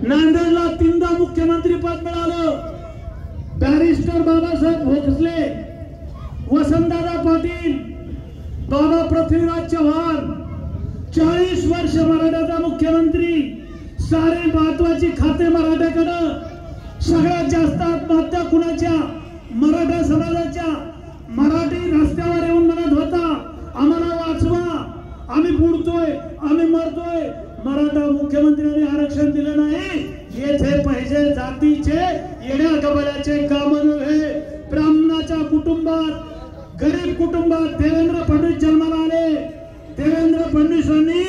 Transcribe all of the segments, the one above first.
नांदेडला 3दा मुख्यमंत्री पद मिळालं. बॅरिस्टर बाबासाहेब भोसले, वसंतदादा पाटील, बाबा पृथ्वीराज चव्हाण 40 वर्ष मराठ्याचा मुख्यमंत्री. सारे महत्वाची खाते मराठ्याकडे. सगळ्यात जास्त आत्महत्या कुणाच्या? मराठा समाजाच्या. मराठी रस्त्यावर येऊन म्हणत होता आम्हाला वाचवा, आम्ही बुडतोय, आम्ही मरतोय. मराठा मुख्यमंत्र्यांनी आरक्षण दिलं नाही. येथे पाहिजे जातीचे येड्या गबाळ्याचे काम नव्हे. ब्राह्मणाच्या कुटुंबात, गरीब कुटुंबात देवेंद्र फडणवीस जन्माला आले. देवेंद्र फडणवीसांनी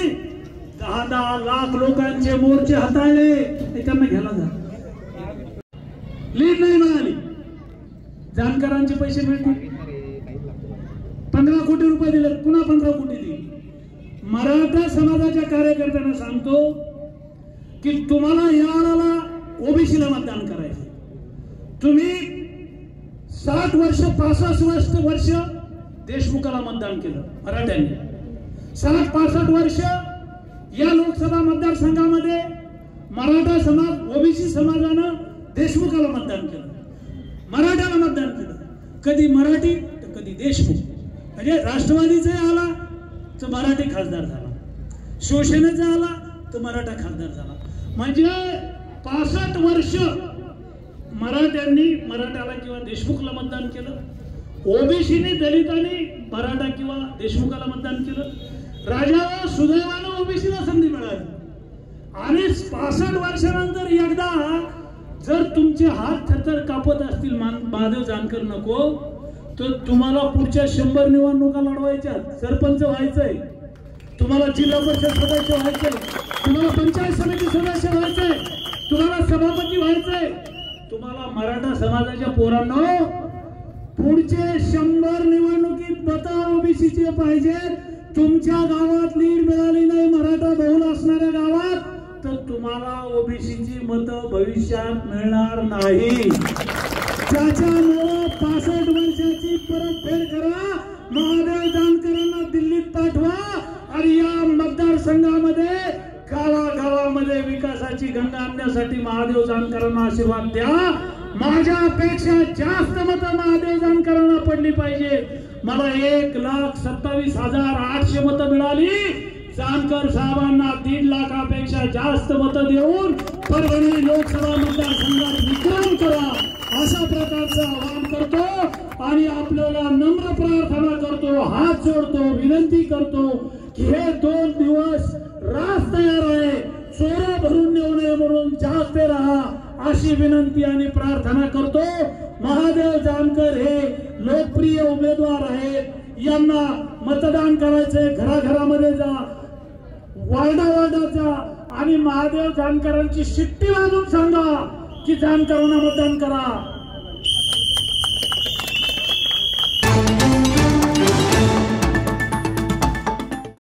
10 लाख लोकांचे मोर्चे हाताळले. त्यांना घ्यायला जा, लीड नाही मिळाली. जानकरांचे पैसे मिळतील. 15 कोटी रुपये दिले, पुन्हा 15 कोटी दिले. मराठा समाजाच्या कार्यकर्त्यांना सांगतो की तुम्हाला याला ओबीसीला मतदान करायचं. तुम्ही 60 वर्ष 65 वर्ष देशमुखाला मतदान केलं मराठ्यांनी. 60-65 वर्ष या लोकसभा मतदारसंघामध्ये मराठा समाज, ओबीसी समाजानं देशमुखाला मतदान केलं, मराठ्याला मतदान केलं. कधी मराठी तर कधी देशमुख. म्हणजे राष्ट्रवादीचा आला तर मराठी खासदार झाला, शिवसेनेचा आला तर मराठा खासदार झाला. म्हणजे 65 वर्ष मराठ्यांनी मराठ्याला किंवा देशमुखला मतदान केलं. ओबीसीने दलितांनी मराठा किंवा देशमुखाला मतदान केलं. राजाला सुदैवानं ओबीसीला संधी मिळाली. आणि 65 वर्षानंतर एकदा जर तुमचे हात थरथर कापत असतील महादेव जानकर नको, तर तुम्हाला पुढच्या 100 निवडणुका लढवायच्या. सरपंच व्हायचंय, तुम्हाला जिल्हा परिषद सदस्य व्हायचंय, तुम्हाला पंचायत समिती सदस्य व्हायचंय, तुम्हाला सभापती व्हायचंय. तुम्हाला मराठा समाजाच्या पोरांनो पुढचे 100 निवडणुकीत मतं ओबीसीचे पाहिजे. तुमच्या गावात लीड मिळाली नाही मराठा बहुल असणाऱ्या गावात, तर तुम्हाला ओबीसीची मतं भविष्यात मिळणार नाही. त्याच्यामुळे 65 वर्षाची परतफेड करा. महादेव जानकरांना दिल्लीत पाठवा आणि या मतदारसंघामध्ये गावागावामध्ये विकासाची गंगा आणण्यासाठी महादेव जानकरांना आशीर्वाद द्या. माझ्यापेक्षा जास्त मतं महादेव जानकरांना पडली पाहिजे. मला 1,27,800 मतं मिळाली. जानकर साहेबांना 1.5 लाखापेक्षा जास्त मतं देऊन परभणी लोकसभा मतदारसंघात विक्रम करा, अशा प्रकारचं आवाहन करतो. आणि आपल्याला नम्र प्रार्थना करतो, हात जोडतो, विनंती करतो की हे 2 दिवस रास तयार आहे, चोर भरून नेऊ नये म्हणून जागते राहा, अशी विनंती आणि प्रार्थना करतो. महादेव जानकर हे लोकप्रिय उमेदवार आहेत. यांना मतदान करायचंय. घराघरामध्ये जा, वार्डावार्डात जा आणि महादेव जानकरांची शिट्टी वाजवून सांगा की जानकरांना मतदान करा.